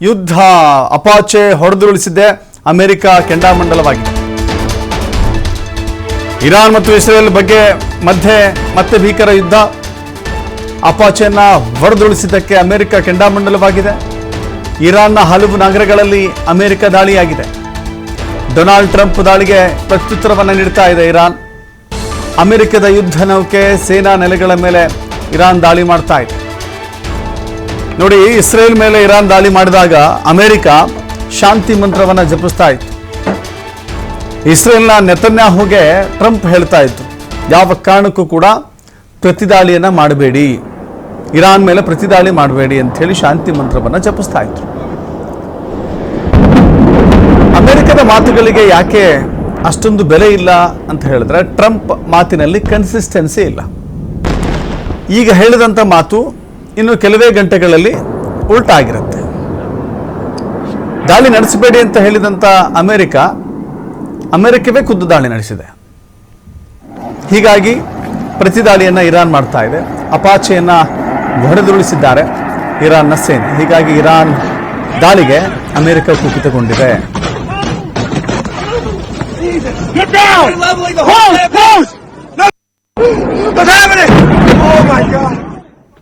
ಯುದ್ಧ Apache ಹೊಡೆದುರುಳಿಸಿದೆ America ಕೆಂಡಾಮಂಡಲವಾಗಿದೆ. Iran ಮತ್ತು Israel ಬಗ್ಗೆ ಮತ್ತೆ ಭೀಕರ ಯುದ್ಧ. ಅಪಾಚೆಯನ್ನ ಹೊಡೆದುರುಳಿಸಿದ್ದಕ್ಕೆ ಅಮೆರಿಕ ಕೆಂಡಾಮಂಡಲವಾಗಿದೆ. ಇರಾನ್ನ ಹಲವು ನಗರಗಳಲ್ಲಿ ಅಮೆರಿಕ ದಾಳಿಯಾಗಿದೆ. ಡೊನಾಲ್ಡ್ ಟ್ರಂಪ್ ದಾಳಿಗೆ ಪ್ರತ್ಯುತ್ತರವನ್ನು ನೀಡ್ತಾ ಇದೆ ಇರಾನ್. ಅಮೆರಿಕದ ಯುದ್ಧ ನೌಕೆ ಸೇನಾ ನೆಲೆಗಳ ಮೇಲೆ ಇರಾನ್ ದಾಳಿ ಮಾಡ್ತಾ ಇದೆ. ನೋಡಿ, ಇಸ್ರೇಲ್ ಮೇಲೆ ಇರಾನ್ ದಾಳಿ ಮಾಡಿದಾಗ ಅಮೆರಿಕ ಶಾಂತಿ ಮಂತ್ರವನ್ನು ಜಪಿಸ್ತಾ ಇತ್ತು. ಇಸ್ರೇಲ್ನ ನೆತನ್ಯಾಹುಗೆ ಟ್ರಂಪ್ ಹೇಳ್ತಾ ಇತ್ತು, ಯಾವ ಕಾರಣಕ್ಕೂ ಕೂಡ ಪ್ರತಿದಾಳಿಯನ್ನ ಮಾಡಬೇಡಿ, ಇರಾನ್ ಮೇಲೆ ಪ್ರತಿದಾಳಿ ಮಾಡಬೇಡಿ ಅಂತ ಹೇಳಿ ಶಾಂತಿ ಮಂತ್ರವನ್ನು ಜಪಿಸ್ತಾ ಇತ್ತು. ಅಮೆರಿಕದ ಮಾತುಗಳಿಗೆ ಯಾಕೆ ಅಷ್ಟೊಂದು ಬೆಲೆ ಇಲ್ಲ ಅಂತ ಹೇಳಿದ್ರೆ, ಟ್ರಂಪ್ ಮಾತಿನಲ್ಲಿ ಕನ್ಸಿಸ್ಟೆನ್ಸಿ ಇಲ್ಲ. ಈಗ ಹೇಳಿದಂಥ ಮಾತು ಇನ್ನು ಕೆಲವೇ ಗಂಟೆಗಳಲ್ಲಿ ಉಲ್ಟಾಗಿರುತ್ತೆ. ದಾಳಿ ನಡೆಸಬೇಡಿ ಅಂತ ಹೇಳಿದಂಥ ಅಮೆರಿಕವೇ ಖುದ್ದು ದಾಳಿ ನಡೆಸಿದೆ. ಹೀಗಾಗಿ ಪ್ರತಿದಾಳಿಯನ್ನು ಇರಾನ್ ಮಾಡ್ತಾ ಇದೆ. ಅಪಾಚೆಯನ್ನು ಹೊಡೆದುರುಳಿಸಿದ್ದಾರೆ ಇರಾನ್ನ ಸೇನೆ. ಹೀಗಾಗಿ ಇರಾನ್ ದಾಳಿಗೆ America ಕುಪಿತಗೊಂಡಿದೆ. Get down! Leveling the whole